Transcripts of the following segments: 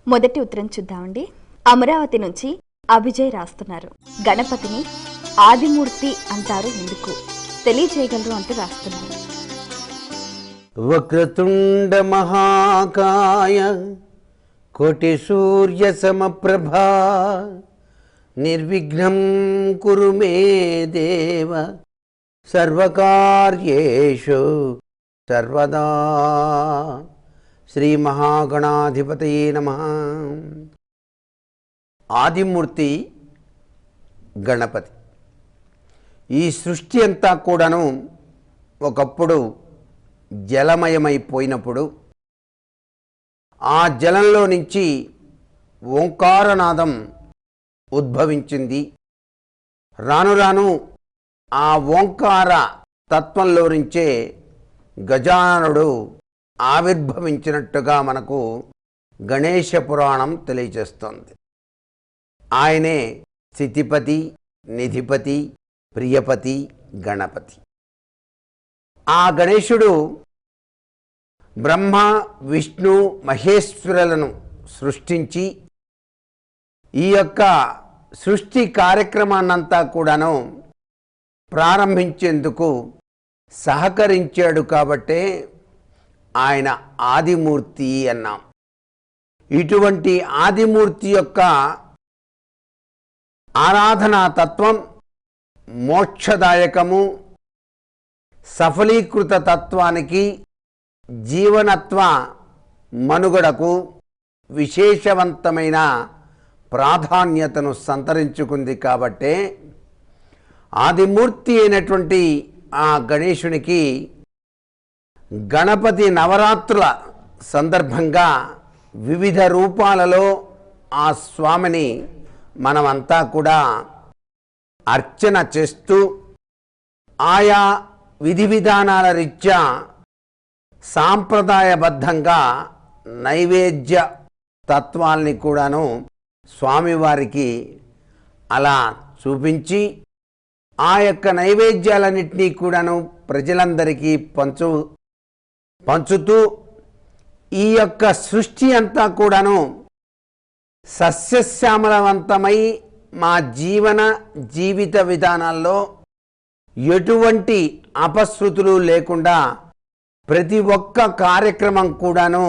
మొదటి ఉత్తరం చూద్దామండి. అమరావతి నుంచి అభిజయ్ రాస్తున్నారు. గణపతిని ఆదిమూర్తి అంటారు ఎందుకు తెలియజేయగలరు అంటూ రాస్తున్నారు. వక్రతుండ మహాకాయ కోటి సూర్య సమప్రభా నిర్విఘ్నం కురు మే దేవ సర్వకార్యేషు సర్వదా. శ్రీ మహాగణాధిపతయే నమః. ఆదిమూర్తి గణపతి. ఈ సృష్టి అంతా కూడాను ఒకప్పుడు జలమయమైపోయినప్పుడు ఆ జలంలో నుంచి ఓంకారనాదం ఉద్భవించింది. రాను రాను ఆ ఓంకార తత్వంలో నుంచే గజాననుడు ఆవిర్భవించినట్టుగా మనకు గణేశ పురాణం తెలియజేస్తోంది. ఆయనే స్థితిపతి, నిధిపతి, ప్రియపతి, గణపతి. ఆ గణేశుడు బ్రహ్మ, విష్ణు, మహేశ్వరులను సృష్టించి ఈ యొక్క సృష్టి కార్యక్రమాన్నంతా కూడాను ప్రారంభించేందుకు సహకరించాడు కాబట్టే ఆయన ఆదిమూర్తి అన్నాం. ఇటువంటి ఆదిమూర్తి యొక్క ఆరాధనా తత్వం మోక్షదాయకము, సఫలీకృత తత్వానికి, జీవనత్వ మనుగడకు విశేషవంతమైన ప్రాధాన్యతను సంతరించుకుంది. కాబట్టే ఆదిమూర్తి అయినటువంటి ఆ గణేశునికి గణపతి నవరాత్రుల సందర్భంగా వివిధ రూపాలలో ఆ స్వామిని మనమంతా కూడా అర్చన చేస్తూ ఆయా విధి విధానాల రీత్యా సాంప్రదాయబద్ధంగా నైవేద్య తత్వాల్ని కూడాను స్వామివారికి అలా చూపించి ఆ యొక్క నైవేద్యాలన్నింటినీ కూడాను ప్రజలందరికీ పంచుతూ ఈ యొక్క సృష్టి అంతా కూడాను సస్యశ్యామలవంతమై మా జీవిత విధానాల్లో ఎటువంటి అపశృతులు లేకుండా ప్రతి ఒక్క కార్యక్రమం కూడాను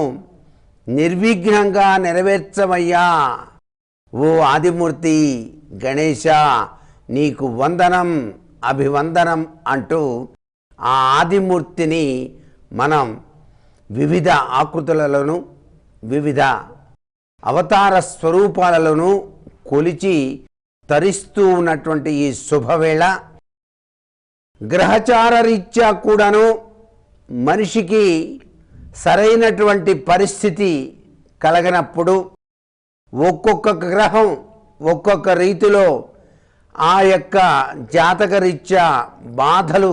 నిర్విఘ్నంగా నెరవేర్చమయ్యా ఓ ఆదిమూర్తి గణేశ, నీకు వందనం, అభివందనం అంటూ ఆ ఆదిమూర్తిని మనం వివిధ ఆకృతులలోనూ వివిధ అవతార స్వరూపాలలోనూ కొలిచి తరిస్తూ ఉన్నటువంటి ఈ శుభవేళ గ్రహచార రీత్యా కూడాను మనిషికి సరైనటువంటి పరిస్థితి కలగనప్పుడు ఒక్కొక్క గ్రహం ఒక్కొక్క రీతిలో ఆ యొక్క జాతక రీత్యా బాధలు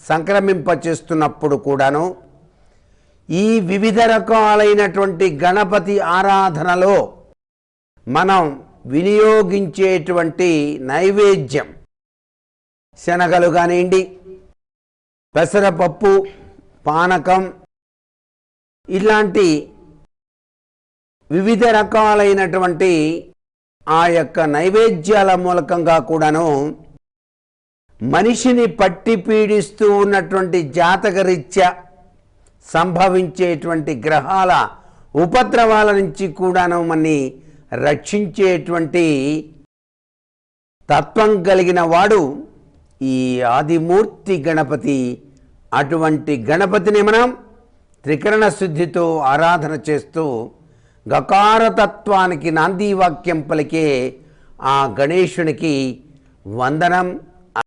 సంక్రమింపచేస్తున్నప్పుడు కూడాను ఈ వివిధ రకాలైనటువంటి గణపతి ఆరాధనలో మనం వినియోగించేటువంటి నైవేద్యం శనగలు కానివ్వండి, పెసరపప్పు, పానకం, ఇలాంటి వివిధ రకాలైనటువంటి ఆ యొక్క నైవేద్యాల మూలకంగా కూడాను మనిషిని పట్టి పీడిస్తూ ఉన్నటువంటి జాతకరీత్యా సంభవించేటువంటి గ్రహాల ఉపద్రవాల నుంచి కూడాను మనని రక్షించేటువంటి తత్వం కలిగిన వాడు ఈ ఆదిమూర్తి గణపతి. అటువంటి గణపతిని మనం త్రికరణ శుద్ధితో ఆరాధన చేస్తూ గకారతత్వానికి నాంది వాక్యం పలికే ఆ గణేశునికి వందనం,